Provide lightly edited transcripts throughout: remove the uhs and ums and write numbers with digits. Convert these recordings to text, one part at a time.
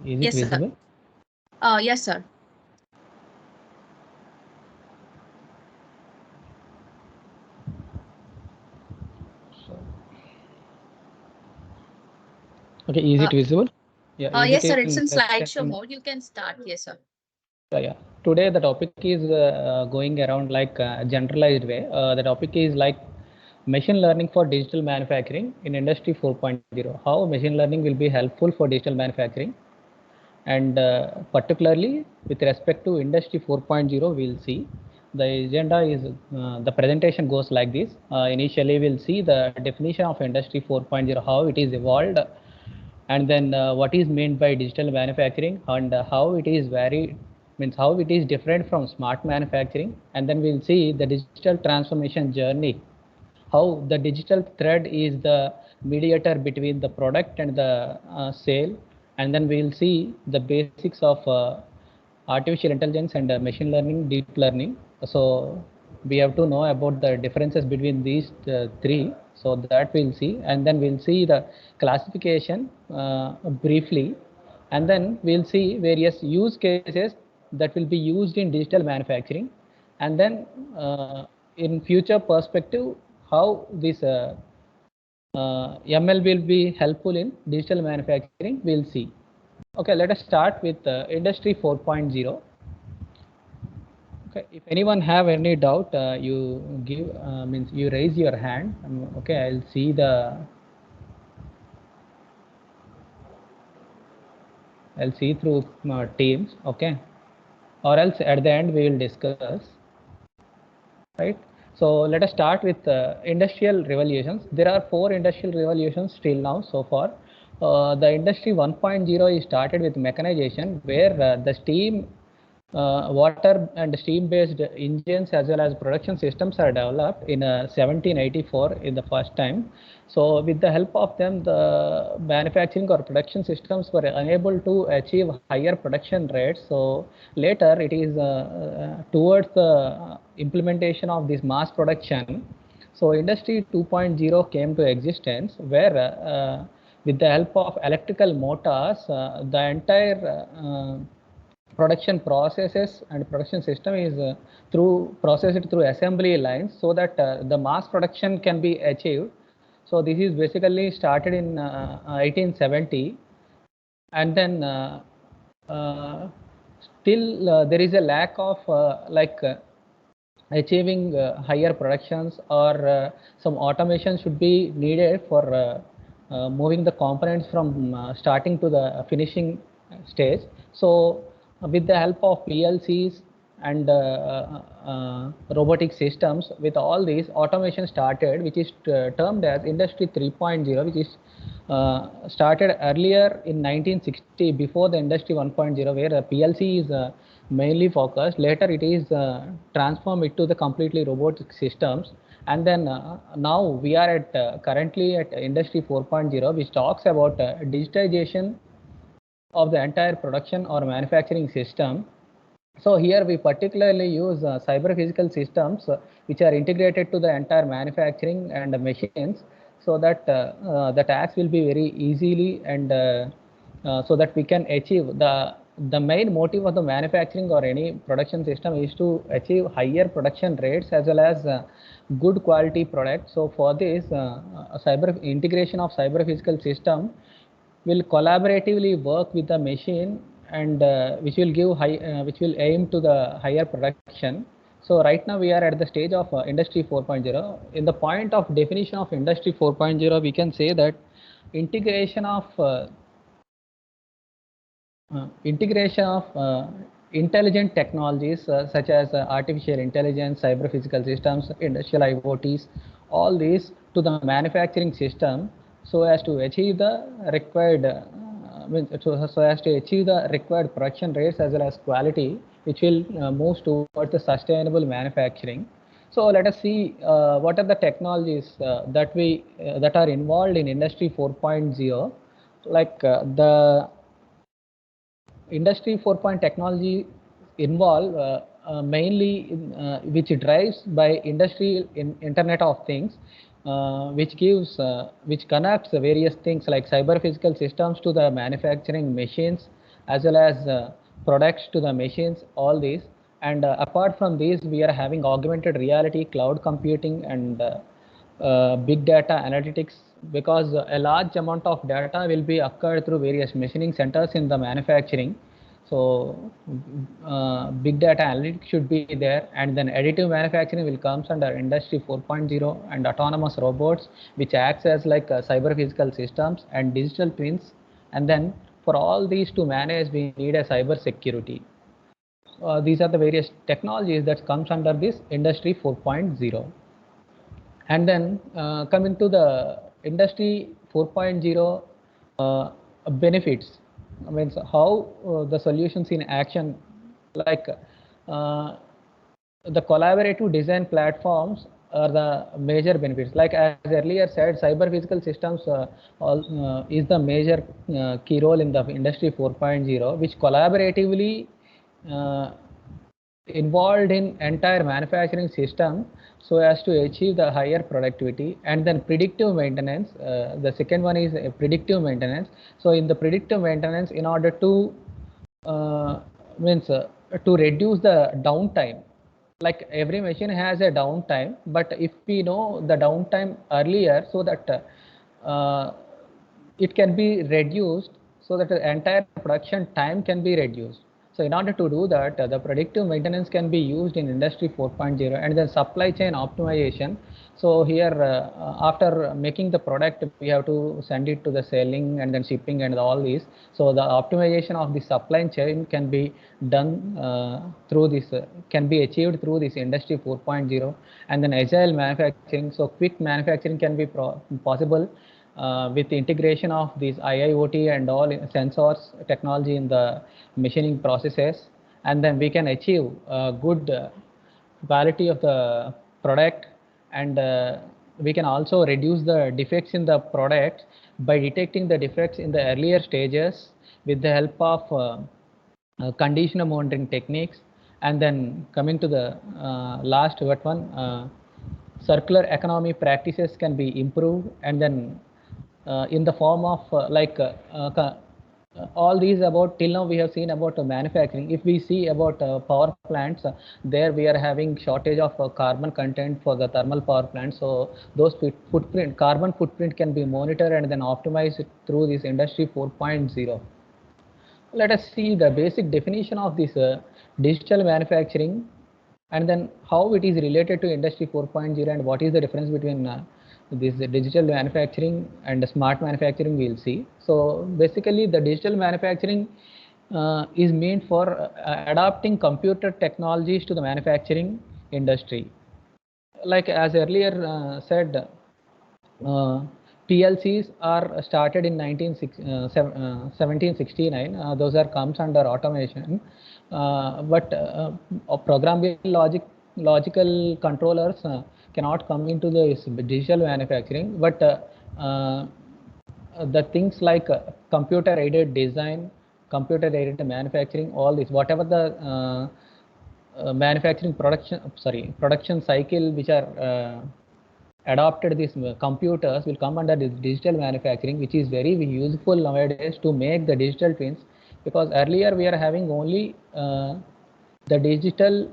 Is it Yes, sir. visible? Yes, sir. Okay, is it visible? Yeah, is Yes, it sir. It's in in slideshow presentation? mode. You can start. Yes, sir. Yeah. Today the topic is going around like generalized way. The topic is like machine learning for digital manufacturing in Industry 4.0. How machine learning will be helpful for digital manufacturing, and particularly with respect to Industry 4.0, we'll see. The agenda is the presentation goes like this. Initially, we'll see the definition of Industry 4.0, how it is evolved, and then what is meant by digital manufacturing, and how it is means how it is different from smart manufacturing, and then we'll see the digital transformation journey, how the digital thread is the mediator between the product and the sale, and then we'll see the basics of artificial intelligence and machine learning, deep learning. So we have to know about the differences between these three, so that we'll see, and then we'll see the classification briefly, and then we'll see various use cases that will be used in digital manufacturing, and then in future perspective, how this ML will be helpful in digital manufacturing, we'll see. Okay, let us start with Industry 4.0. Okay, if anyone have any doubt, you give means you raise your hand. Okay, I'll see through Teams. Okay, or else at the end we will discuss. Right. So let us start with industrial revolutions. There are 4 industrial revolutions till now so far. The Industry 1.0 is started with mechanization, where the steam, water and steam based engines as well as production systems are developed in 1784 in the first time. So with the help of them, the manufacturing or production systems were unable to achieve higher production rates. So later it is towards the implementation of this mass production. So Industry 2.0 came to existence, where with the help of electrical motors, the entire production processes and production system is processed through assembly lines, so that the mass production can be achieved. So this is basically started in 1870, and then still there is a lack of achieving higher productions, or some automation should be needed for moving the components from starting to the finishing stage. So with the help of PLCs and robotic systems, with all these, automation started, which is termed as Industry 3.0, which is started earlier in 1960, before the Industry 1.0, where PLC is mainly focused. Later it is transformed into the completely robotic systems, and then now we are at currently at Industry 4.0, which talks about digitization of the entire production or manufacturing system. So here we particularly use cyber physical systems which are integrated to the entire manufacturing and machines, so that the tasks will be very easily, and so that we can achieve the main motive of the manufacturing or any production system is to achieve higher production rates as well as good quality products. So for this, integration of cyber physical system will collaboratively work with the machine, and which will aim to the higher production. So right now we are at the stage of Industry 4.0. In the point of definition of Industry 4.0, we can say that integration of intelligent technologies such as artificial intelligence, cyber physical systems, industrial IoTs, all these to the manufacturing system, so as to achieve the required so as to achieve the required production rates as well as quality, which will move towards the sustainable manufacturing. So let us see what are the technologies that are involved in Industry 4.0. Like the Industry 4.0 technology involve mainly which drives by Internet of Things, which connects various things like cyber physical systems to the manufacturing machines, as well as products to the machines, all these. And apart from these, we are having augmented reality, cloud computing, and big data analytics, because a large amount of data will be occurred through various machining centers in the manufacturing. So big data analytics should be there, and then additive manufacturing will comes under industry 4.0, and autonomous robots, which acts as like cyber physical systems and digital twins. And then for all these to manage, we need a cyber security. These are the various technologies that comes under this industry 4.0. And then coming to the industry 4.0 benefits, means how the solutions in action, like the collaborative design platforms are the major benefits. Like as earlier said, cyber physical systems is the major key role in the industry 4.0, which collaboratively uh, involved in entire manufacturing system so as to achieve the higher productivity. And then predictive maintenance, the second one is predictive maintenance. So in the predictive maintenance, in order to means to reduce the downtime, like every machine has a downtime, but if we know the downtime earlier, so that it can be reduced, so that the entire production time can be reduced. So in order to do that, the predictive maintenance can be used in industry 4.0. And then supply chain optimization. So here after making the product, we have to send it to the selling and then shipping and all these. So the optimization of the supply chain can be done through this, can be achieved through this industry 4.0. And then agile manufacturing. So quick manufacturing can be possible with the integration of these IIoT and all sensors technology in the machining processes. And then we can achieve good quality of the product. And we can also reduce the defects in the product by detecting the defects in the earlier stages with the help of condition monitoring techniques. And then coming to the last one, circular economy practices can be improved. And then in the form of all these about till now we have seen about manufacturing. If we see about power plants, there we are having shortage of carbon content for the thermal power plants. So those carbon footprint can be monitored and then optimized through this industry 4.0. Let us see the basic definition of this digital manufacturing, and then how it is related to industry 4.0, and what is the difference between this digital manufacturing and smart manufacturing, we'll see. So basically the digital manufacturing is meant for adapting computer technologies to the manufacturing industry. Like as earlier said, PLCs are started in 1769. Those are comes under automation, but programmable logical controllers cannot come into this digital manufacturing. But the things like computer aided design, computer aided manufacturing, all this, whatever the manufacturing production cycle which are adopted, these computers will come under this digital manufacturing, which is very useful nowadays to make the digital twins. Because earlier we are having only the digital,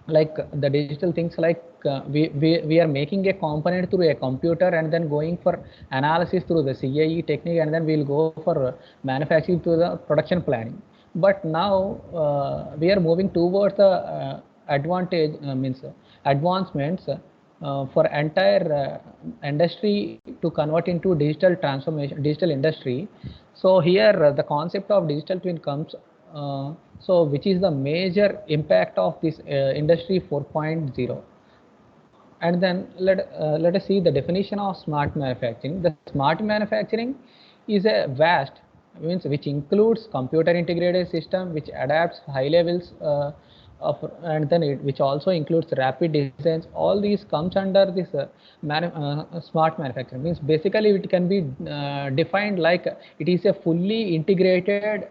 like the digital things, like we are making a component through a computer and then going for analysis through the CAE technique, and then we'll go for manufacturing through the production planning. But now we are moving towards the means advancements for entire industry to convert into digital transformation, digital industry. So here the concept of digital twin comes. So which is the major impact of this industry 4.0. And then let us see the definition of smart manufacturing. The smart manufacturing is a vast, means which includes computer integrated system which adapts high levels of, and then which also includes rapid designs. All these comes under this smart manufacturing. Means basically it can be defined like it is a fully integrated.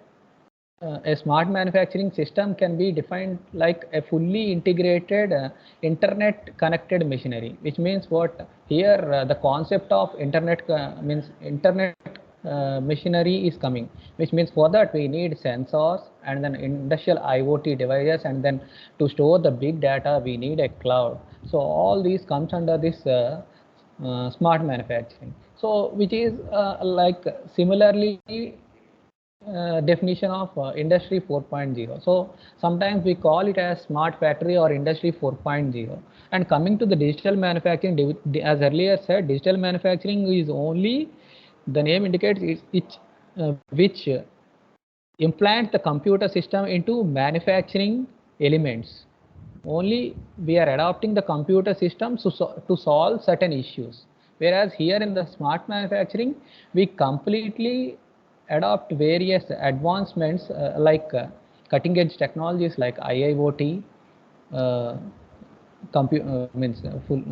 A smart manufacturing system can be defined like a fully integrated internet connected machinery, which means what here the concept of internet means internet machinery is coming, which means for that we need sensors and then industrial IoT devices, and then to store the big data we need a cloud. So all these comes under this smart manufacturing. So which is like similarly definition of industry 4.0. So sometimes we call it as smart factory or industry 4.0. And coming to the digital manufacturing, as earlier said, digital manufacturing is only, the name indicates which implant the computer system into manufacturing elements. Only we are adopting the computer systems to solve certain issues. Whereas here in the smart manufacturing, we completely adopt various advancements like cutting edge technologies like IIoT, uh, means full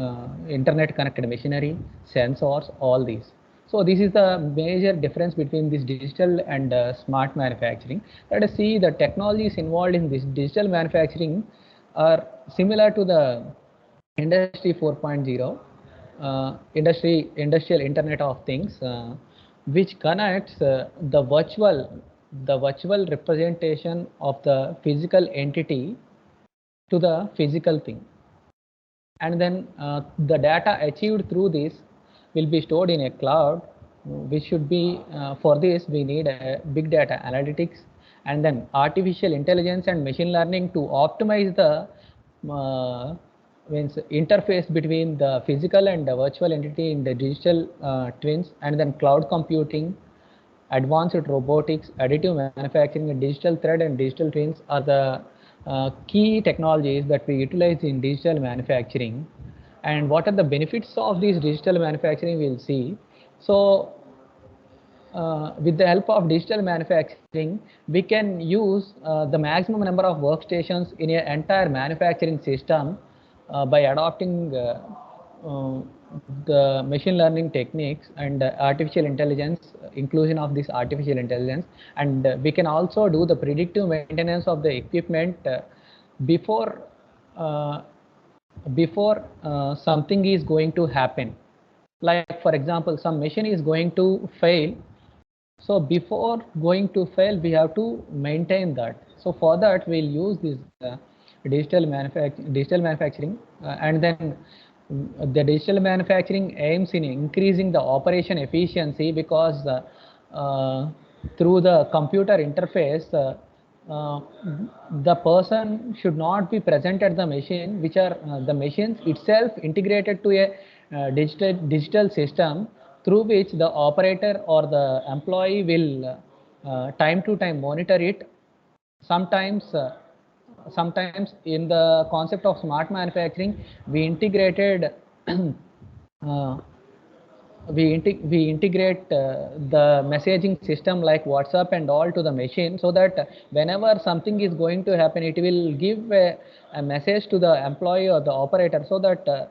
internet connected machinery, sensors, all these. So this is the major difference between this digital and smart manufacturing. Let us see the technologies involved in this digital manufacturing are similar to the industry 4.0, industrial internet of things, which connects the virtual representation of the physical entity to the physical thing, and then the data achieved through this will be stored in a cloud, which should be for this we need a big data analytics, and then artificial intelligence and machine learning to optimize the means interface between the physical and the virtual entity in the digital twins, and then cloud computing, advanced robotics, additive manufacturing, and digital thread and digital twins are the key technologies that we utilize in digital manufacturing. And what are the benefits of this digital manufacturing, we'll see. So with the help of digital manufacturing, we can use the maximum number of workstations in an entire manufacturing system by adopting uh, the machine learning techniques and artificial intelligence, inclusion of this artificial intelligence. And we can also do the predictive maintenance of the equipment before uh, something is going to happen. Like for example, some machine is going to fail, so before going to fail, we have to maintain that. So for that, we'll use this digital manufacturing, and then the digital manufacturing aims in increasing the operation efficiency, because through the computer interface, uh, the person should not be present at the machine, which are the machines itself integrated to a digital system, through which the operator or the employee will time to time monitor it. Sometimes uh, sometimes in the concept of smart manufacturing, we integrated uh, we integrate the messaging system like WhatsApp and all to the machine, so that whenever something is going to happen, it will give a message to the employee or the operator, so that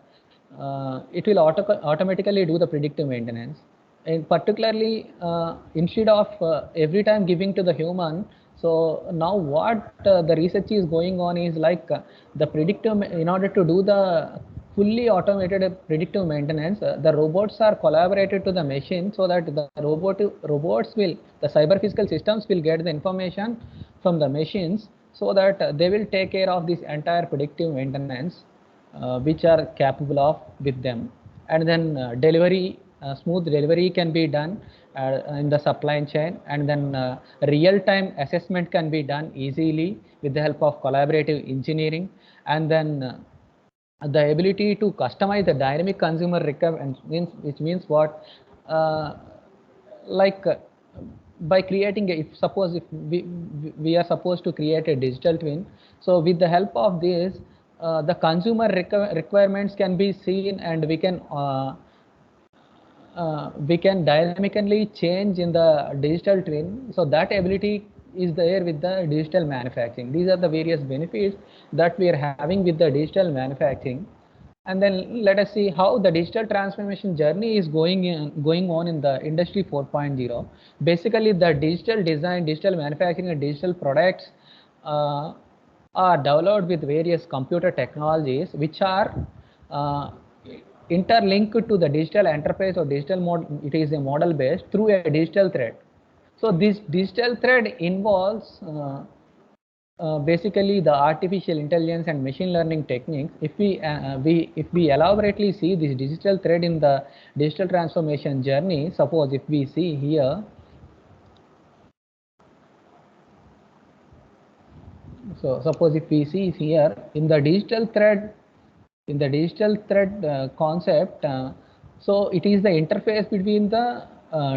it will automatically do the predictive maintenance. And particularly instead of every time giving to the human, so now what the research is going on is like the predictive, in order to do the fully automated predictive maintenance, the robots are collaborated to the machine, so that the robots will, the cyber physical systems will get the information from the machines, so that they will take care of this entire predictive maintenance, which are capable of with them. And then smooth delivery can be done in the supply chain, and then real-time assessment can be done easily with the help of collaborative engineering, and then the ability to customize the dynamic consumer requirements, which means what, uh, like by creating if suppose if we are supposed to create a digital twin, so with the help of this, the consumer requirements can be seen, and we can dynamically change in the digital twin. So that ability is there with the digital manufacturing. These are the various benefits that we are having with the digital manufacturing. And then let us see how the digital transformation journey is going on in the industry 4.0. Basically, the digital design, digital manufacturing, and digital products uh, are developed with various computer technologies, which are uh, interlinked to the digital enterprise or digital model. It is a model based through a digital thread. So this digital thread involves basically the artificial intelligence and machine learning techniques. If we elaborately see this digital thread in the digital transformation journey, suppose if we see here, so suppose if we see here in the digital thread, concept, so it is the interface between the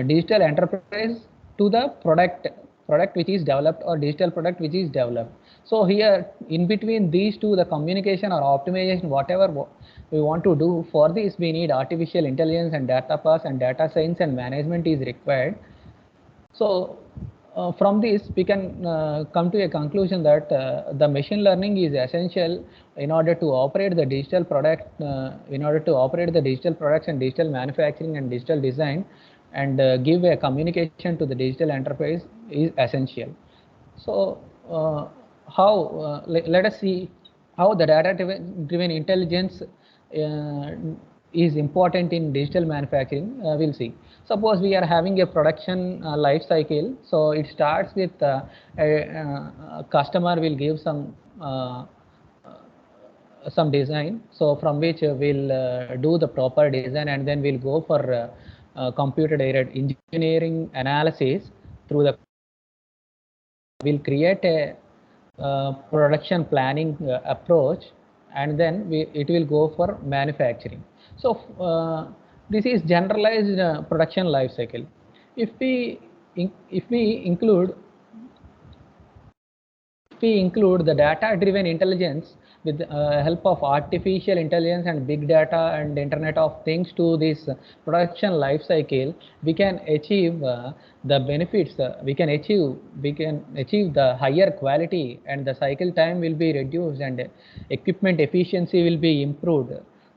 digital enterprise to the product which is developed, or digital product which is developed. So here in between these two, the communication or optimization, whatever we want to do, for this we need artificial intelligence and data pass and data science and management is required. So from this we can come to a conclusion that the machine learning is essential in order to operate the digital product, in order to operate the digital products and digital manufacturing and digital design, and give a communication to the digital enterprise is essential. So let us see how the data driven intelligence is important in digital manufacturing. We'll see. Suppose we are having a production life cycle. So it starts with a customer will give some design, so from which we'll do the proper design, and then we'll go for computer aided engineering analysis. Through the we'll create a production planning approach, and then it will go for manufacturing. So this is generalized production life cycle. If we include the data driven intelligence with help of artificial intelligence and big data and internet of things to this production life cycle, we can achieve the benefits. We can achieve the higher quality, and the cycle time will be reduced, and equipment efficiency will be improved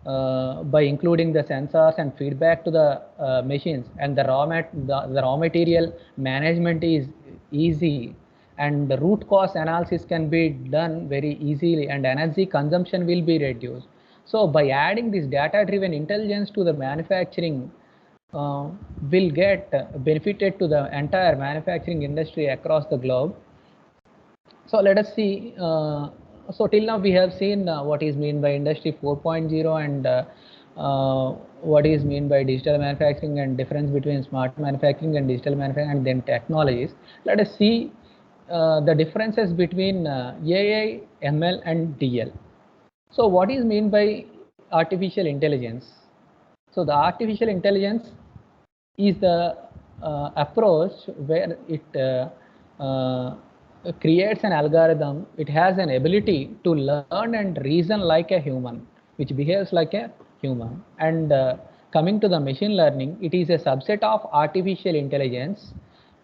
by including the sensors and feedback to the machines, and the raw material management is easy, and the root cause analysis can be done very easily, and energy consumption will be reduced. So by adding this data driven intelligence to the manufacturing, will get benefited to the entire manufacturing industry across the globe. So let us see. So till now we have seen what is meant by industry 4.0 and what is meant by digital manufacturing, and difference between smart manufacturing and digital manufacturing, and then technologies. Let us see the differences between AI, ML and DL. So what is meant by artificial intelligence? So the artificial intelligence is the approach where it creates an algorithm. It has an ability to learn and reason like a human, which behaves like a human. And coming to the machine learning, it is a subset of artificial intelligence.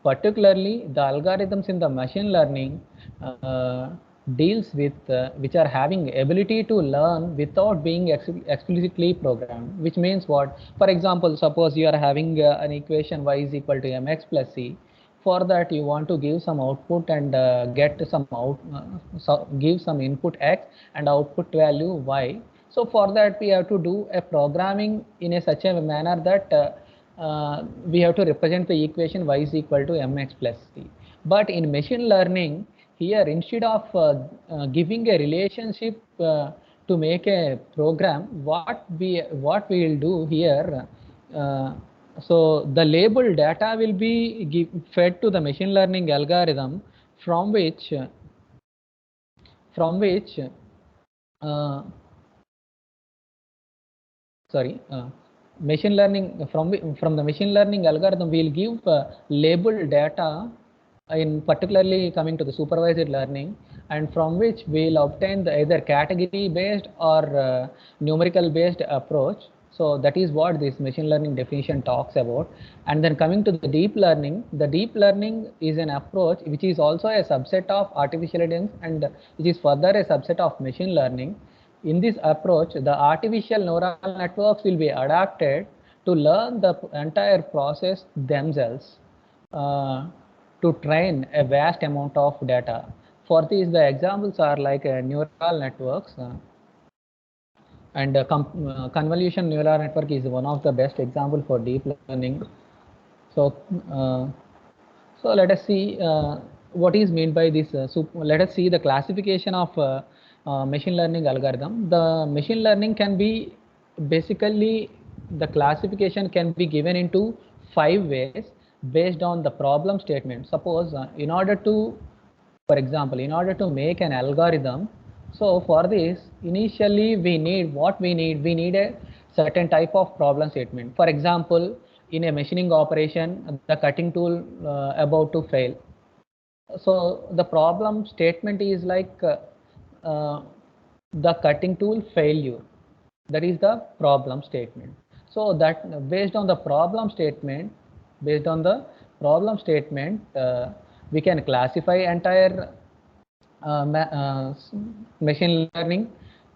Particularly, the algorithms in the machine learning deals with which are having ability to learn without being explicitly programmed. Which means what? For example, suppose you are having an equation y is equal to mx plus c. For that, you want to give some output and get some give some input x and output value y. So for that, we have to do a programming in a such a manner that we have to represent the equation y is equal to mx plus c. But in machine learning, here instead of giving a relationship to make a program, what we will do here, so the labeled data will be fed to the machine learning algorithm, from which machine learning from the machine learning algorithm will give labeled data, in particularly coming to the supervised learning, and from which we will obtain the either category based or numerical based approach. So that is what this machine learning definition talks about. And then coming to the deep learning is an approach which is also a subset of artificial intelligence, and which is further a subset of machine learning. In this approach, the artificial neural networks will be adapted to learn the entire process themselves to train a vast amount of data. For these, the examples are like neural networks. And convolution neural network is one of the best example for deep learning. So so let us see what is meant by this. Let us see the classification of machine learning algorithm. The machine learning can be basically, the classification can be given into 5 ways based on the problem statement. Suppose in order to, for example, in order to make an algorithm, so for this initially we need what we need a certain type of problem statement. For example, in a machining operation, the cutting tool about to fail. So the problem statement is like the cutting tool failure. That is the problem statement. So that based on the problem statement, based on the problem statement, we can classify entire machine learning,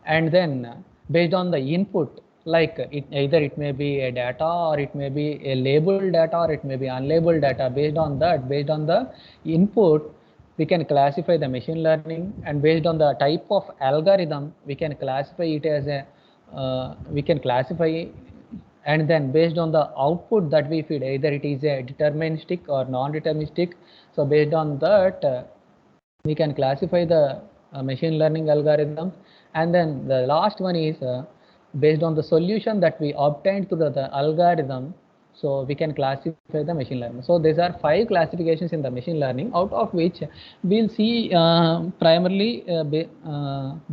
and then based on the input, like either it may be a data, or it may be a labeled data, or it may be unlabeled data. Based on that, based on the input, we can classify the machine learning, and based on the type of algorithm, we can classify it as a we can classify, and then based on the output that we feed, either it is a deterministic or non-deterministic. So based on that, we can classify the machine learning algorithm. And then the last one is based on the solution that we obtained through the algorithm, so we can classify the machine learning. So these are 5 classifications in the machine learning, out of which we'll see primarily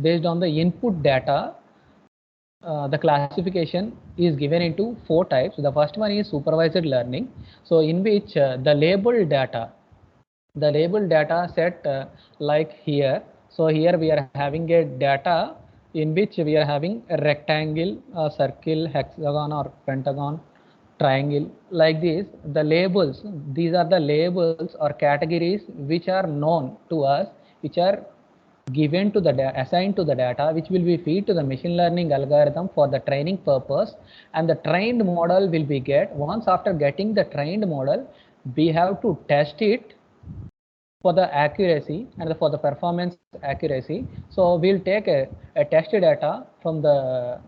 based on the input data. The classification is given into 4 types. The first one is supervised learning, so in which the labeled data set, like here. So here we are having a data in which we are having a rectangle, a circle, hexagon or pentagon, triangle, like this. The labels, these are the labels or categories which are known to us, which are given to the assigned to the data, which will be feed to the machine learning algorithm for the training purpose. And the trained model will be once after getting the trained model, we have to test it for the accuracy and for the performance accuracy. So we'll take a test data from the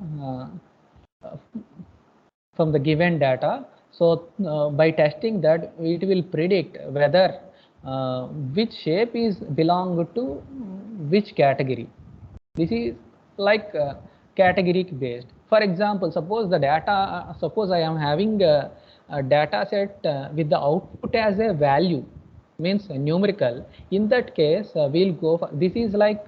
given data. So by testing that, it will predict whether which shape is belong to which category. This is like category based. For example, suppose the data, suppose I am having a data set with the output as a value, means numerical. In that case, we'll go for, this is like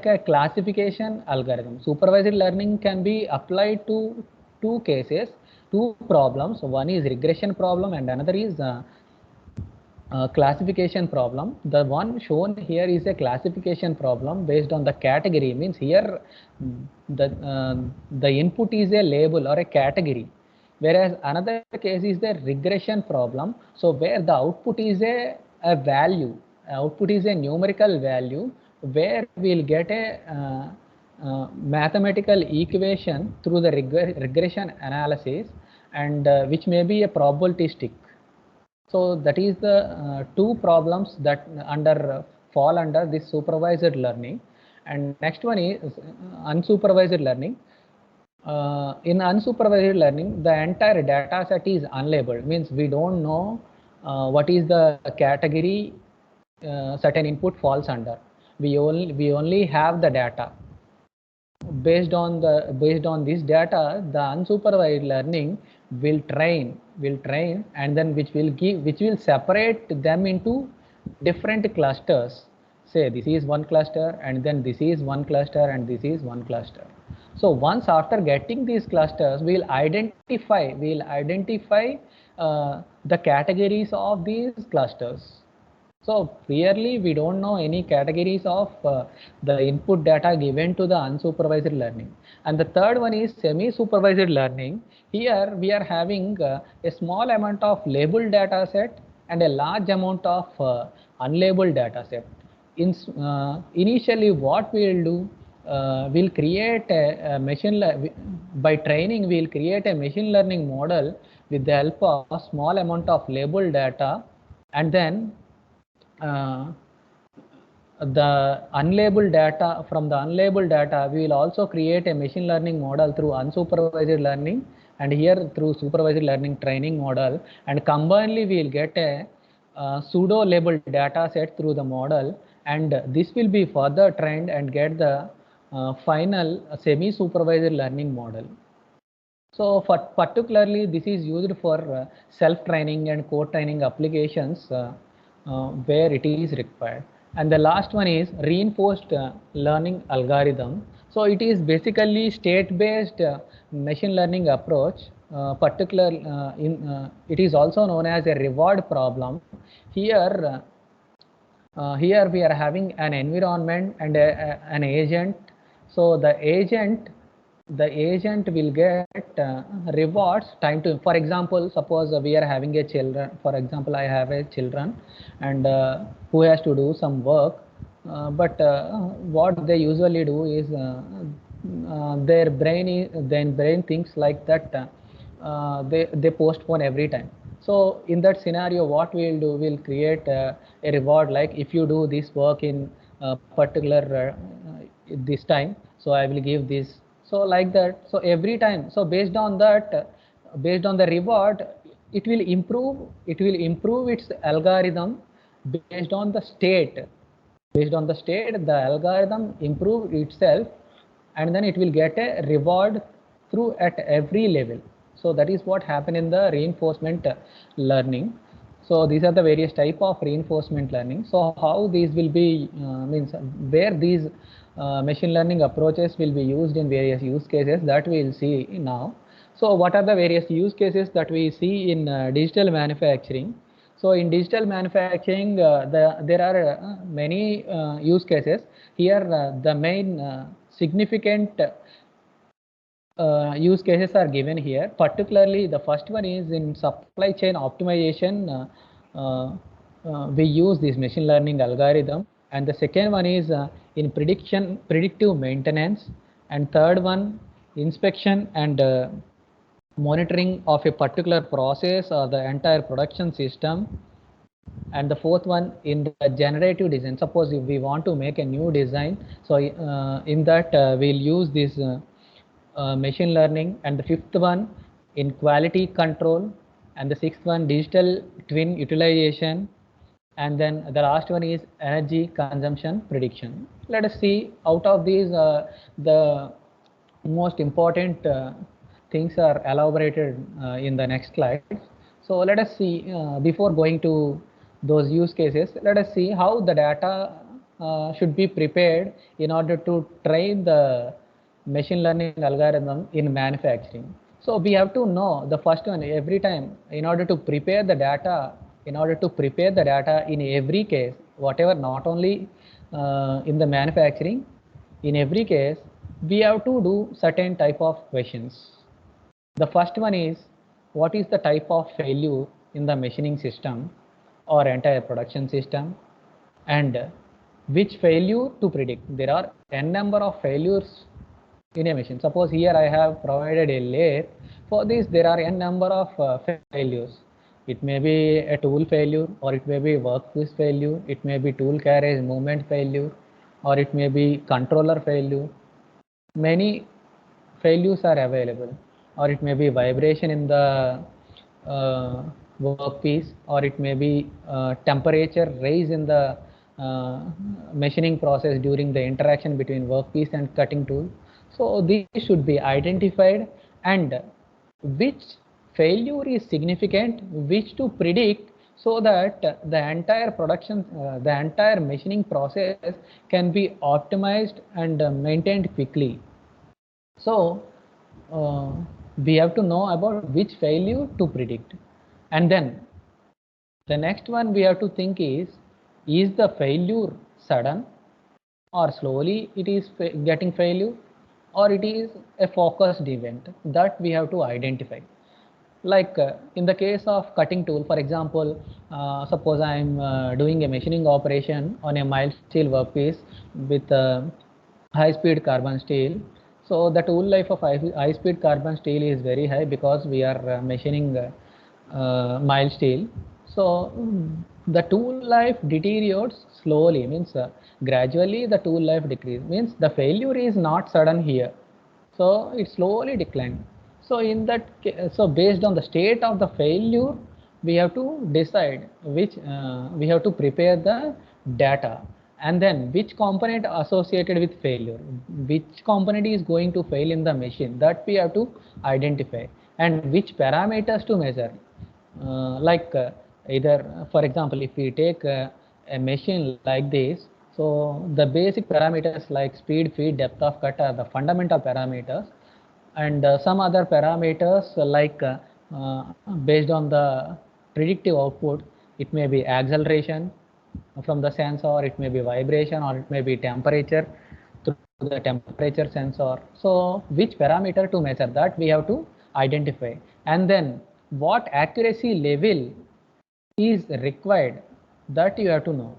a classification algorithm. Supervised learning can be applied to 2 cases, 2 problems. One is regression problem and another is classification problem. The one shown here is a classification problem based on the category. Means here the input is a label or a category, whereas another case is the regression problem. So where the output is a value, output is a numerical value, where we'll get a mathematical equation through the regression analysis, and which may be a probabilistic. So that is the 2 problems that fall under this supervised learning. And next one is unsupervised learning. In unsupervised learning, the entire data set is unlabeled, means we don't know what is the category certain input falls under. We only have the data. Based on this data, the unsupervised learning will train, and then which will separate them into different clusters. Say this is one cluster, and then this is one cluster, and this is one cluster. So once after getting these clusters, we'll identify the categories of these clusters. So clearly we don't know any categories of the input data given to the unsupervised learning. And the third one is semi-supervised learning. Here we are having a small amount of labeled data set and a large amount of unlabeled data set. Initially what we will do, we'll create a by training, we'll create a machine learning model with the help of a small amount of labeled data, and then the unlabeled data, from the unlabeled data, we will also create a machine learning model through unsupervised learning, and here through supervised learning training model, and combinedly we will get a pseudo labeled data set through the model, and this will be further trained and get the final semi-supervised learning model. So for particularly this is used for self-training and co-training applications where it is required. And the last one is reinforced learning algorithm. So it is basically state-based machine learning approach. It is also known as a reward problem. Here we are having an environment and an agent. So the agent will get rewards time to, for example, suppose we are having a children, for example I have a children, and who has to do some work, but what they usually do is their brain thinks like that, they postpone every time. So in that scenario, what we will do, we'll create a reward, like if you do this work in particular this time, so I will give this. So like that, so every time, so based on that, based on the reward, it will improve its algorithm based on the state. Based on the state, the algorithm improve itself, and then it will get a reward through at every level. So that is what happened in the reinforcement learning. So these are the various type of reinforcement learning. So how these will be means where these machine learning approaches will be used in various use cases, that we will see now. So what are the various use cases that we see in digital manufacturing? So in digital manufacturing, there are many use cases. Here the main significant use cases are given here. Particularly the first one is in supply chain optimization. We use this machine learning algorithm, and the second one is in predictive maintenance, and third one inspection and monitoring of a particular process or the entire production system, and the fourth one in the generative design. Suppose if we want to make a new design, so in that we'll use this machine learning, and the fifth one in quality control, and the sixth one digital twin utilization, and then the last one is energy consumption prediction. Let us see out of these the most important things are elaborated in the next slide. So let us see, before going to those use cases, let us see how the data should be prepared in order to train the machine learning algorithm in manufacturing. So we have to know the first one every time in order to prepare the data, in every case, whatever, not only in the manufacturing, in every case we have to do certain type of questions. The first one is, what is the type of failure in the machining system or entire production system, and which failure to predict. There are n number of failures in a machine. Suppose here I have provided a lathe. For this there are n number of failures. It may be a tool failure, or it may be workpiece failure, it may be tool carriage movement failure, or it may be controller failure. Many failures are available, or it may be vibration in the workpiece, or it may be temperature rise in the machining process during the interaction between workpiece and cutting tool. So these should be identified, and which failure is significant, which to predict, so that the entire production, the entire machining process can be optimized and maintained quickly. So we have to know about which failure to predict, and then the next one we have to think is the failure sudden or slowly it is getting failure, or it is a focused event, that we have to identify. Like in the case of cutting tool, for example, suppose I am doing a machining operation on a mild steel workpiece with high speed carbon steel. So the tool life of high speed carbon steel is very high because we are machining mild steel. So the tool life deteriorates slowly, means gradually the tool life decrease, means the failure is not sudden here. So it slowly declined. So in that, so based on the state of the failure, we have to decide which, we have to prepare the data, and then which component associated with failure, which component is going to fail in the machine, that we have to identify, and which parameters to measure. Like either, for example, if we take a machine like this, so the basic parameters like speed, feed, depth of cut are the fundamental parameters, and some other parameters like based on the predictive output, it may be acceleration from the sensor, it may be vibration, or it may be temperature through the temperature sensor. So which parameter to measure, that we have to identify, and then what accuracy level is required, that you have to know.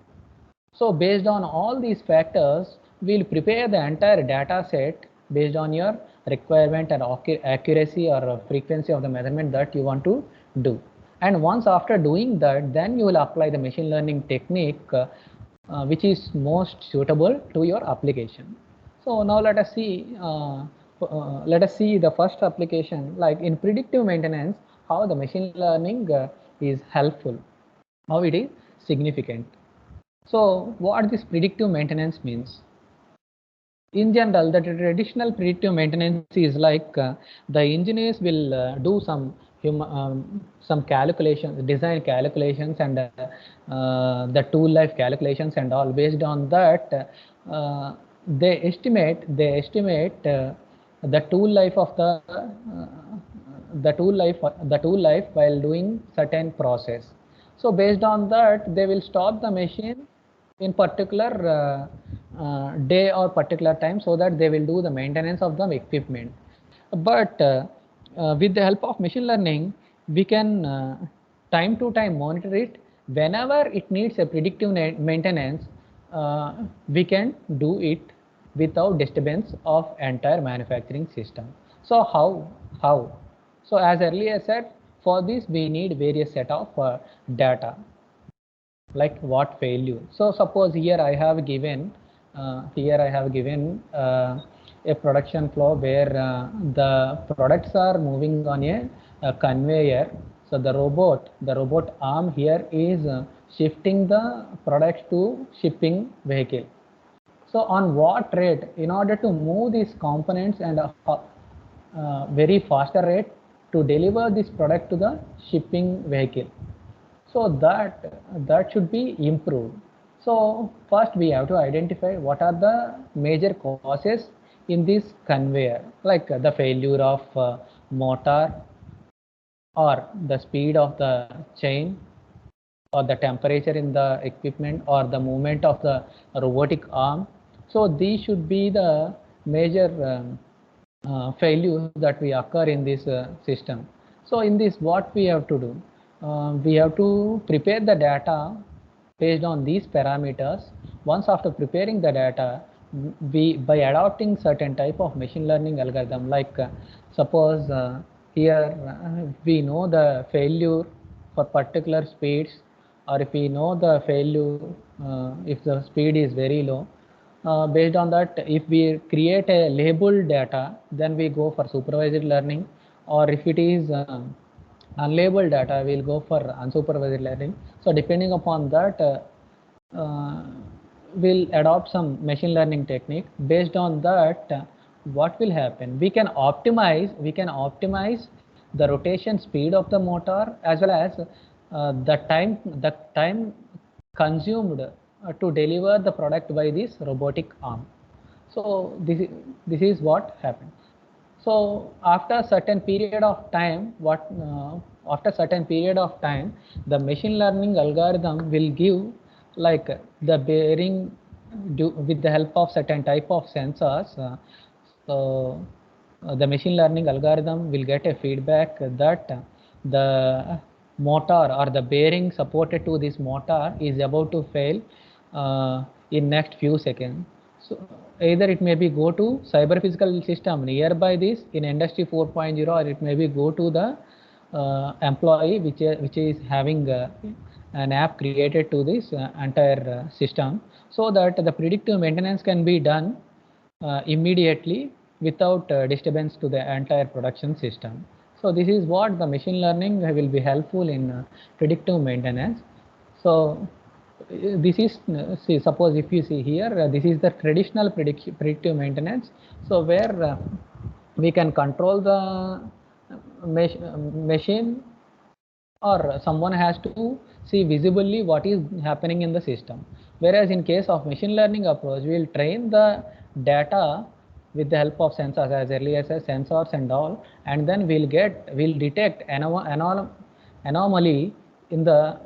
So based on all these factors, we'll prepare the entire data set based on your requirement and accuracy or frequency of the measurement that you want to do. And once after doing that, then you will apply the machine learning technique which is most suitable to your application. So now let us see the first application, like in predictive maintenance, how the machine learning is helpful, how it is significant. So what this predictive maintenance means? In general, the traditional predictive maintenance is like the engineers will do some calculations, design calculations, and the tool life calculations and all. Based on that, they estimate the tool life of the tool life while doing certain process. So based on that, they will stop the machine in particular day or particular time, so that they will do the maintenance of the equipment. But with the help of machine learning, we can time to time monitor it. Whenever it needs a predictive maintenance, we can do it without disturbance of entire manufacturing system. So how? So as earlier said, for this we need various set of data, like what failure. So suppose here I have given a production flow where the products are moving on a conveyor. So the robot arm here is shifting the products to shipping vehicle. So on what rate, in order to move these components and very faster rate to deliver this product to the shipping vehicle, so that should be improved. So first we have to identify what are the major causes in this conveyor, like the failure of motor, or the speed of the chain, or the temperature in the equipment, or the movement of the robotic arm. So these should be the major failures that we occur in this system. So in this, what we have to do? We have to prepare the data based on these parameters. Once after preparing the data, we, by adopting certain type of machine learning algorithm, like suppose here we know the failure for particular speeds, or if we know the failure if the speed is very low. Based on that, if we create a labeled data, then we go for supervised learning, or if it is unlabeled data, we'll go for unsupervised learning. So depending upon that, uh, we'll adopt some machine learning technique. Based on that, what will happen? We can optimize the rotation speed of the motor, as well as the time consumed to deliver the product by this robotic arm. So this is what happens. So after certain period of time, after certain period of time, the machine learning algorithm will give, like the bearing, with the help of certain type of sensors. So the machine learning algorithm will get a feedback that the motor or the bearing supported to this motor is about to fail in next few seconds. So either it may be go to cyber physical system nearby this in industry 4.0, or it may be go to the employee which is having an app created to this entire system, so that the predictive maintenance can be done immediately without disturbance to the entire production system. So this is what the machine learning will be helpful in predictive maintenance. So this is, see, suppose if you see here, this is the traditional predictive maintenance. So where we can control the machine, or someone has to see visibly what is happening in the system. Whereas in case of machine learning approach, we will train the data with the help of sensors, as earlier said, sensors and all, and then we'll detect anomaly in the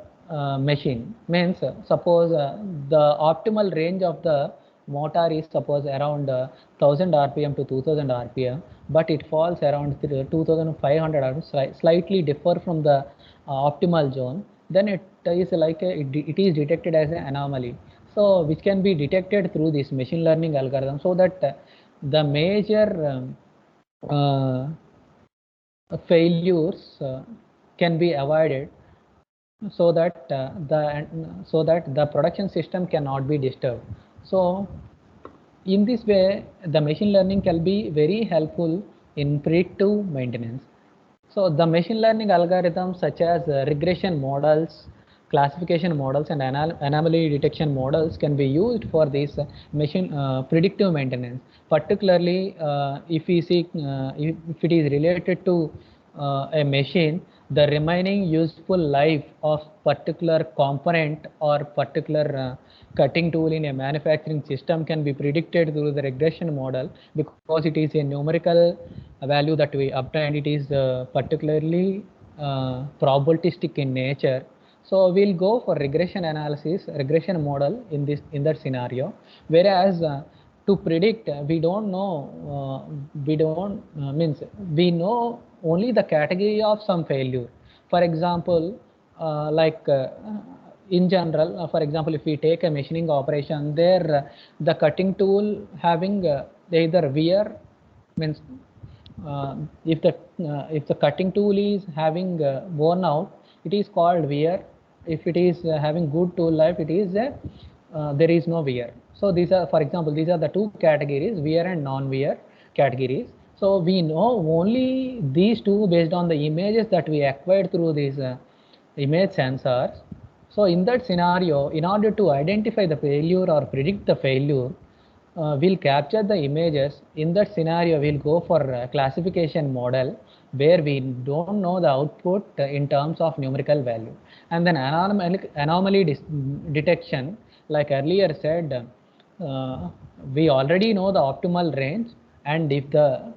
machine. Means suppose the optimal range of the motor is suppose around 1000 rpm to 2000 rpm, but it falls around 2500 or slightly differ from the optimal zone, then it is like it is detected as an anomaly. So which can be detected through this machine learning algorithm, so that the major failures can be avoided, so that the production system cannot be disturbed. So in this way, the machine learning can be very helpful in predictive maintenance. So the machine learning algorithms such as regression models, classification models, and anomaly detection models can be used for this machine predictive maintenance. Particularly if we see if it is related to a machine, the remaining useful life of particular component or particular cutting tool in a manufacturing system can be predicted through the regression model, because it is a numerical value that we obtained. It is particularly probabilistic in nature. So we'll go for regression analysis, regression model in that scenario. Whereas to predict, we don't know, means we know only the category of some failure. For example, in general, for example, if we take a machining operation, there the cutting tool having either wear, means if the cutting tool is having worn out, it is called wear. If it is having good tool life, it is there is no wear. So these are, for example, these are the two categories, wear and non-wear categories. So we know only these two based on the images that we acquired through these image sensors. So in that scenario, in order to identify the failure or predict the failure, we'll capture the images. In that scenario, we'll go for a classification model where we don't know the output in terms of numerical value. And then anomaly detection, like earlier said, we already know the optimal range, and if the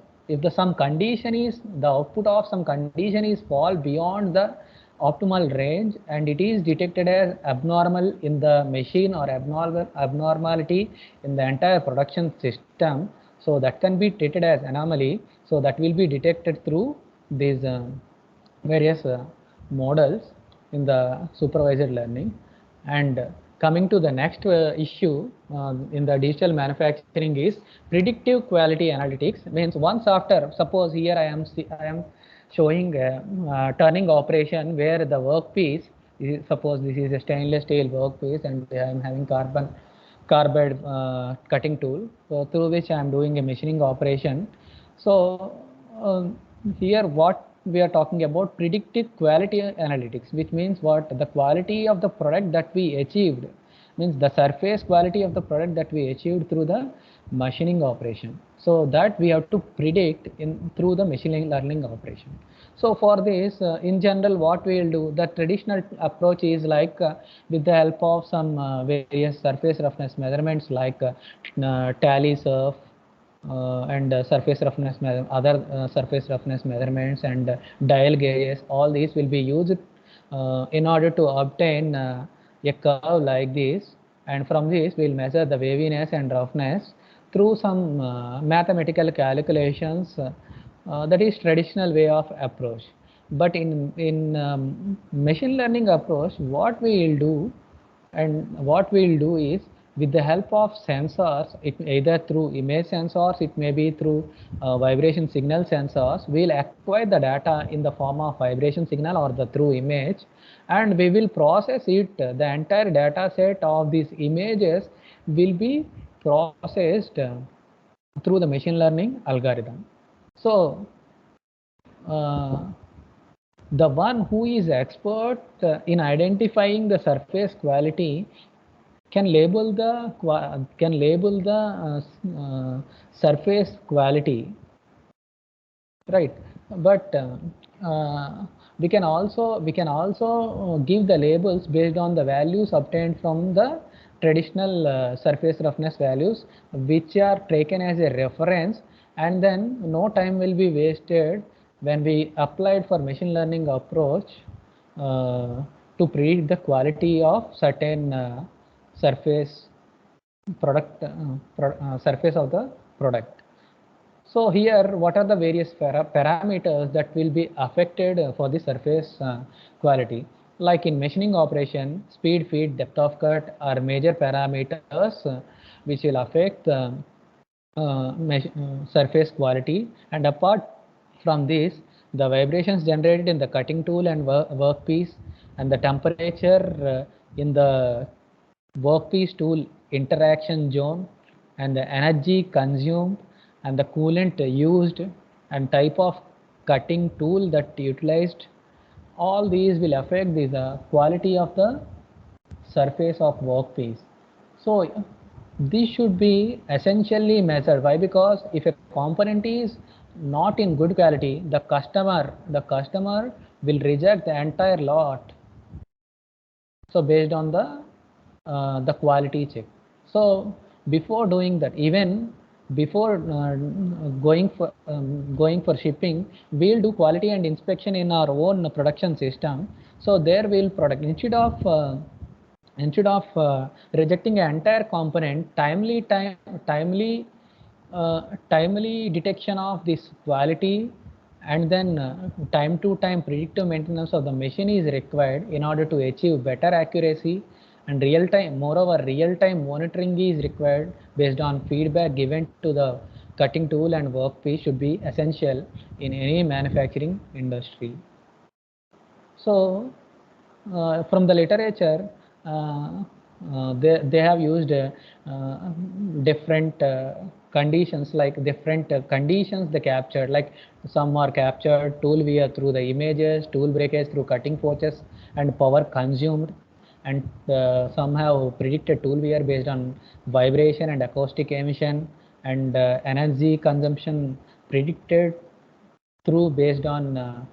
some condition is, the output of some condition is fall beyond the optimal range, and it is detected as abnormal in the machine or abnormality in the entire production system, so that can be treated as anomaly. So that will be detected through these various models in the supervised learning. And coming to the next issue in the digital manufacturing is predictive quality analytics. Means once after, suppose here I am showing a turning operation where the workpiece is, suppose this is a stainless steel workpiece, and I am having carbide cutting tool, so through which I am doing a machining operation. So here what we are talking about, predictive quality analytics, which means what, the quality of the product that we achieved, means the surface quality of the product that we achieved through the machining operation. So that we have to predict through the machine learning operation. So for this, in general, what we will do, the traditional approach is like with the help of some various surface roughness measurements like tally surf, and surface roughness, other surface roughness measurements, and dial gauges. All these will be used in order to obtain a curve like this, and from this we'll measure the waviness and roughness through some mathematical calculations. That is traditional way of approach. But in machine learning approach, what we will do is with the help of sensors, it either through image sensors, it may be through vibration signal sensors, we'll acquire the data in the form of vibration signal or the through image, and we will process it. The entire data set of these images will be processed through the machine learning algorithm. So the one who is expert in identifying the surface quality can label the surface quality, right? But we can also give the labels based on the values obtained from the traditional surface roughness values, which are taken as a reference, and then no time will be wasted when we applied for machine learning approach to predict the quality of certain surface surface of the product. So here, what are the various parameters that will be affected for the surface quality? Like in machining operation, speed, feed, depth of cut are major parameters which will affect surface quality. And apart from this, the vibrations generated in the cutting tool and workpiece, and the temperature in the workpiece tool interaction zone, and the energy consumed, and the coolant used, and type of cutting tool that utilized, all these will affect the quality of the surface of workpiece. So this should be essentially measured. Why? Because if a component is not in good quality, the customer will reject the entire lot. So based on the quality check. So before doing that, even before going for shipping, we'll do quality and inspection in our own production system. So there we'll product instead of rejecting an entire component, timely detection of this quality, and then time to time predictive maintenance of the machine is required in order to achieve better accuracy, and moreover real time monitoring is required based on feedback given to the cutting tool and workpiece should be essential in any manufacturing industry. So from the literature, they have used different conditions, like different conditions they captured, like some are captured tool wear through the images, tool breakage through cutting forces, and power consumed, and some have predicted tool wear based on vibration and acoustic emission, and energy consumption predicted through based on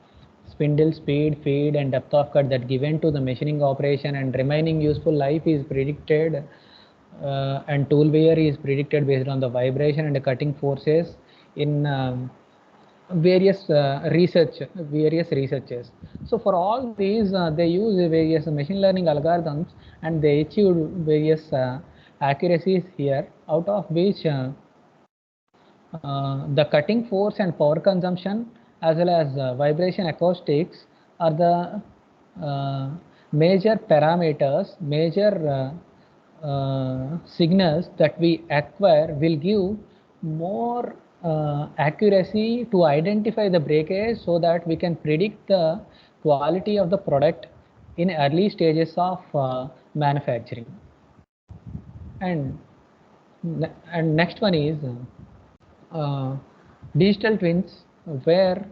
spindle speed, feed, and depth of cut that given to the machining operation, and remaining useful life is predicted, and tool wear is predicted based on the vibration and the cutting forces in various researches. So for all these, they use various machine learning algorithms, and they achieved various accuracies here, out of which the cutting force and power consumption, as well as vibration acoustics, are the major parameters, major signals that we acquire will give more accuracy to identify the breakage, so that we can predict the quality of the product in early stages of manufacturing. And next one is digital twins, where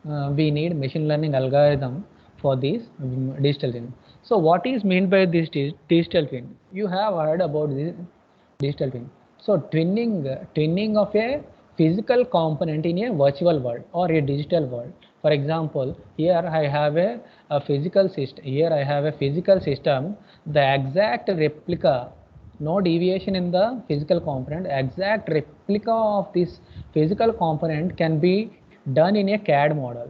we need machine learning algorithm for these digital twin. So what is meant by this digital twin? You have heard about this digital twin. So twinning of a physical component in a virtual world or a digital world. For example, here I have a physical system. Here I have a physical system. The exact replica, no deviation in the physical component, exact replica of this physical component can be done in a CAD model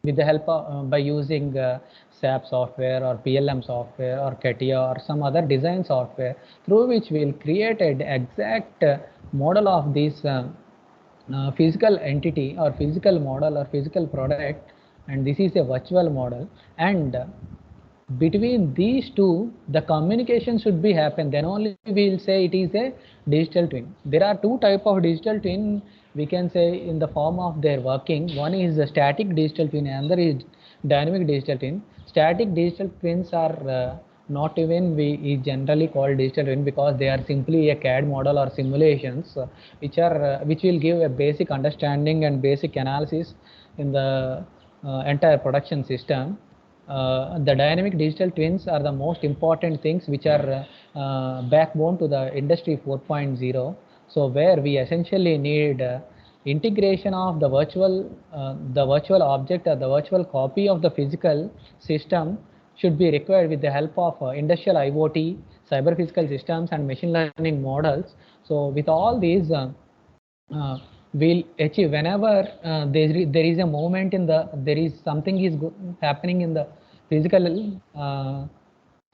with the help of by using SAP software or PLM software or CATIA or some other design software, through which we will create an exact model of this physical entity or physical model or physical product, and this is a virtual model. And between these two, the communication should be happen. Then only we will say it is a digital twin. There are two type of digital twin. We can say in the form of their working. One is the static digital twin, and another is dynamic digital twin. Static digital twins are not even we generally called digital twin because they are simply a CAD model or simulations which will give a basic understanding and basic analysis in the entire production system. The dynamic digital twins are the most important things which are backbone to the industry 4.0. So where we essentially need integration of the virtual object or the virtual copy of the physical system should be required with the help of industrial IoT, cyber physical systems and machine learning models. So with all these uh, will achieve whenever there is a moment in the there is something is happening in the physical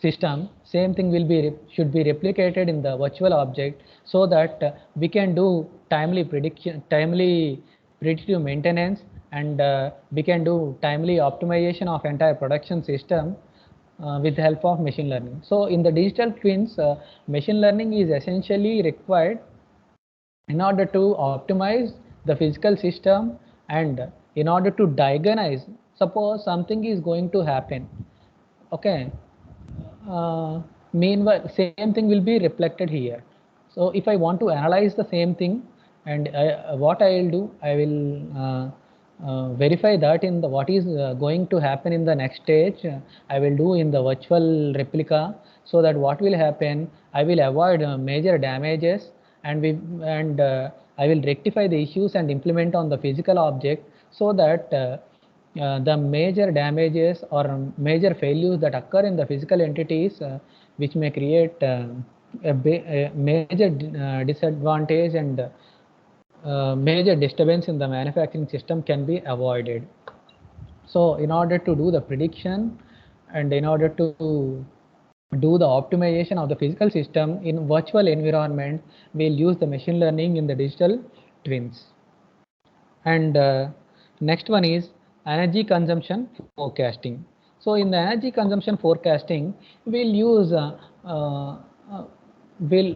system, same thing will be should be replicated in the virtual object, so that we can do timely prediction, timely predictive maintenance, and we can do timely optimization of entire production system with the help of machine learning. So in the digital twins, machine learning is essentially required in order to optimize the physical system, and in order to diagnose, suppose something is going to happen, okay, meanwhile same thing will be reflected here. So if I want to analyze the same thing, and what I will do, I will verify that in the what is going to happen in the next stage, I will do in the virtual replica, so that what will happen, I will avoid major damages, and I will rectify the issues and implement on the physical object, so that the major damages or major failures that occur in the physical entities, which may create a major disadvantage and major disturbance in the manufacturing system, can be avoided. So in order to do the prediction and in order to do the optimization of the physical system in virtual environment, we'll use the machine learning in the digital twins. And next one is energy consumption forecasting. So in the energy consumption forecasting, we'll use uh, will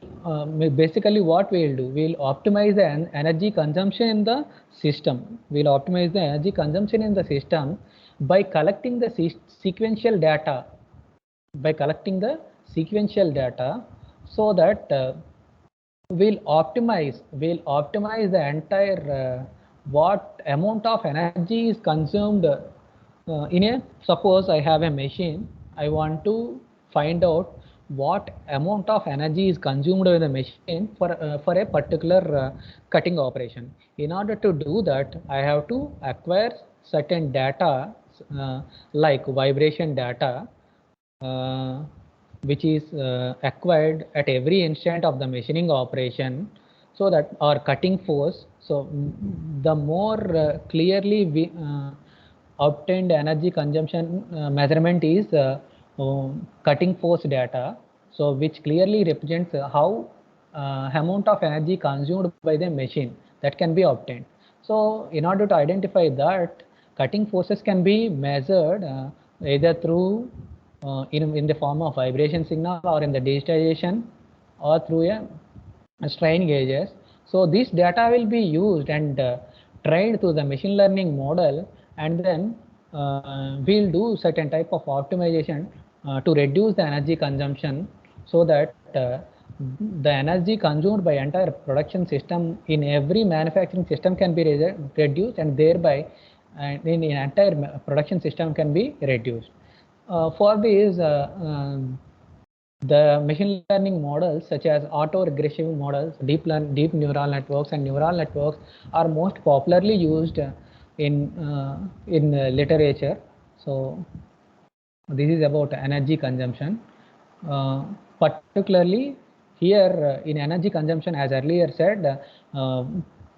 basically what we'll do, we'll optimize the energy consumption in the system. We'll optimize the energy consumption in the system by collecting the sequential data, by collecting the sequential data, so that we'll optimize the entire what amount of energy is consumed in a, suppose I have a machine, I want to find out what amount of energy is consumed in the machine for a particular cutting operation. In order to do that, I have to acquire certain data, like vibration data, uh, which is acquired at every instant of the machining operation, so that our cutting force. So the more clearly we obtained energy consumption measurement is cutting force data, so which clearly represents how amount of energy consumed by the machine that can be obtained. So in order to identify that, cutting forces can be measured either through in the form of vibration signal, or in the digitization, or through a strain gauges. So this data will be used and trained to the machine learning model, and then we'll do certain type of optimization to reduce the energy consumption, so that the energy consumed by entire production system in every manufacturing system can be reduced, and thereby in entire production system can be reduced. For this, the machine learning models such as auto-regressive models, deep neural networks, and neural networks are most popularly used in literature. So this is about energy consumption. Particularly here in energy consumption, as earlier said,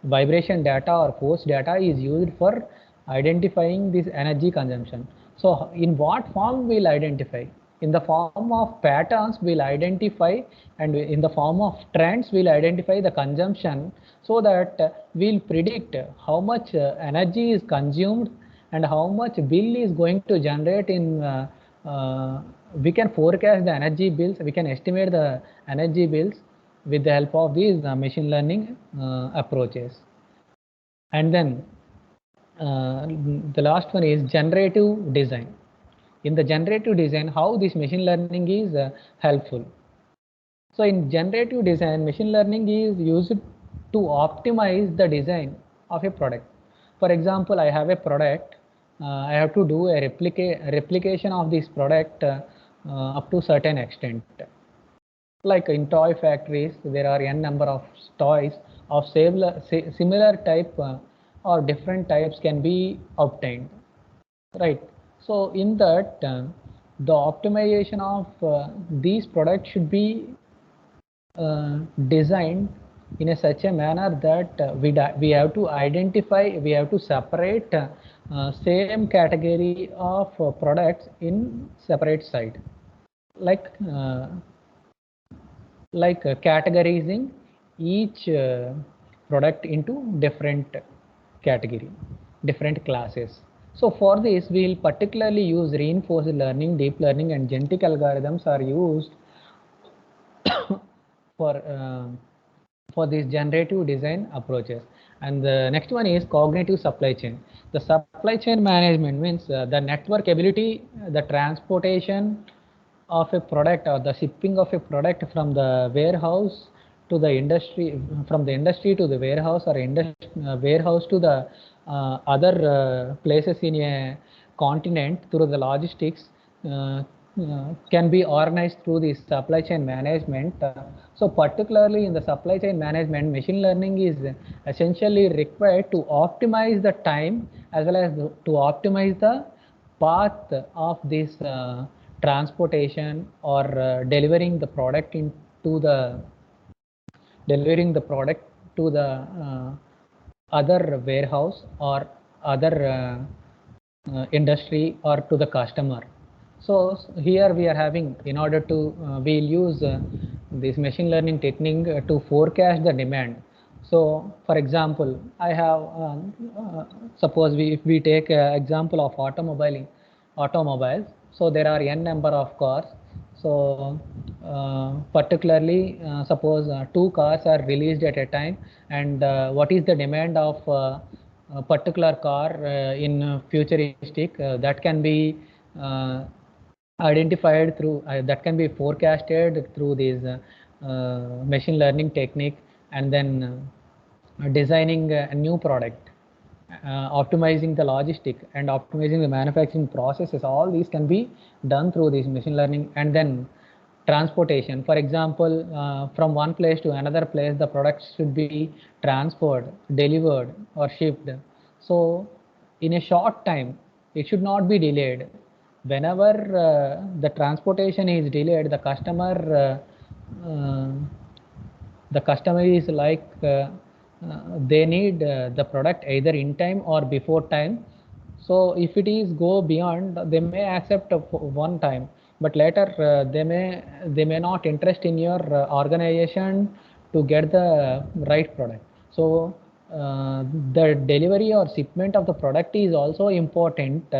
vibration data or force data is used for identifying this energy consumption. So in what form we'll identify? In the form of patterns we'll identify, and in the form of trends we'll identify the consumption, so that we'll predict how much energy is consumed and how much bill is going to generate in we can forecast the energy bills, we can estimate the energy bills with the help of these machine learning approaches. And then the last one is generative design. In the generative design, how this machine learning is helpful. So in generative design, machine learning is used to optimize the design of a product. For example, I have a product, I have to do a replication of this product up to certain extent. Like in toy factories, there are n number of toys of similar type or different types can be obtained, right? So in that, the optimization of these products should be designed in such a manner that we have to identify, we have to separate same category of products in separate side, like categorizing each product into different category, different classes. So for this, we will particularly use reinforced learning, deep learning, and genetic algorithms are used for these generative design approaches. And the next one is cognitive supply chain. The supply chain management means the network ability, the transportation of a product or the shipping of a product from the warehouse to the industry, from the industry to the warehouse, or warehouse to the other places in a continent through the logistics can be organized through the supply chain management. So particularly in the supply chain management, machine learning is essentially required to optimize the time as well as to optimize the path of this transportation or delivering the product to the other warehouse or other industry or to the customer. So here we are having, in order to we'll use this machine learning technique to forecast the demand. So for example, I have suppose if we take example of automobiles, so there are n number of cars. So particularly suppose 2 cars are released at a time, and what is the demand of a particular car in futuristic, that can be identified through that can be forecasted through these machine learning technique, and then designing a new product, optimizing the logistic and optimizing the manufacturing processes. All these can be done through this machine learning. And then transportation, for example, from one place to another place, the products should be transferred, delivered, or shipped. So in a short time, it should not be delayed. Whenever the transportation is delayed, the customer is like they need the product either in time or before time. So if it is go beyond, they may accept one time, but later they may not interest in your organization to get the right product. So the delivery or shipment of the product is also important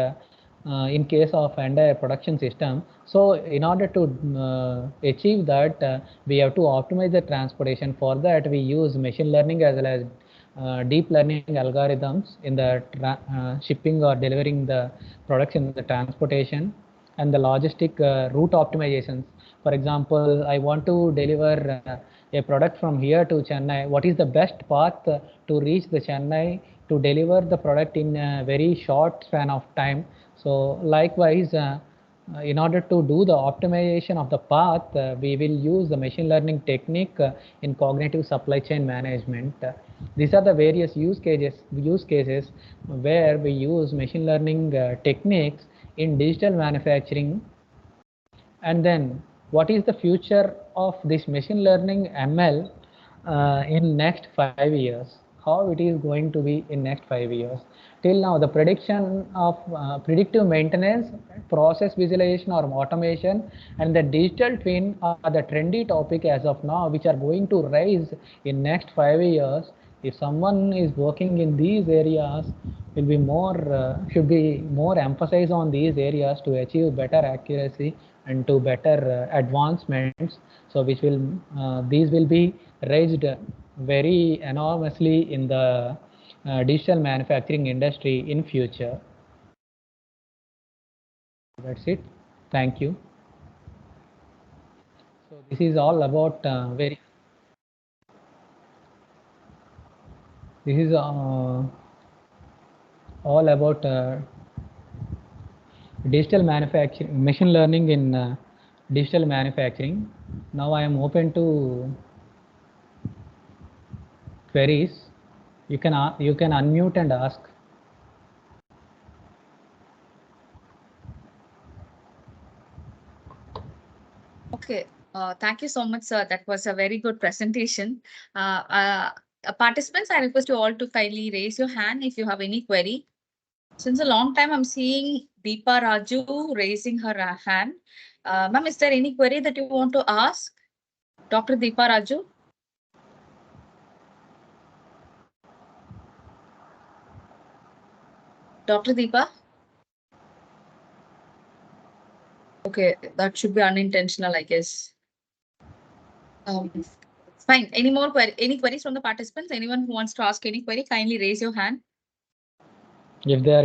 in case of entire production system. So in order to achieve that, we have to optimize the transportation. For that, we use machine learning as well as deep learning algorithms in the shipping or delivering the products in the transportation, and the logistic route optimizations. For example, I want to deliver a product from here to Chennai. What is the best path to reach the Chennai to deliver the product in a very short span of time? So likewise, in order to do the optimization of the path, we will use the machine learning technique in cognitive supply chain management. These are the various use cases where we use machine learning techniques in digital manufacturing. And then what is the future of this machine learning ML in next 5 years? How it is going to be in next 5 years? Till now, the prediction of predictive maintenance, process visualization or automation, and the digital twin are the trendy topic as of now, which are going to rise in next 5 years If someone is working in these areas, will be more should be more emphasis on these areas to achieve better accuracy and to better advancements. So which will these will be raised very enormously in the digital manufacturing industry in future. That's it. Thank you. So this is all about this is all about digital manufacturing, machine learning in digital manufacturing. Now I am open to queries. You can unmute and ask. Okay. Thank you so much, sir. That was a very good presentation. Participants, I request you all to kindly raise your hand if you have any query. Since a long time, I'm seeing Deepa Raju raising her hand. Ma'am, is there any query that you want to ask? Dr. Deepa Raju? Dr. Deepa? Okay, that should be unintentional, I guess. Fine. Any more any queries from the participants? Anyone who wants to ask any query, kindly raise your hand. If they are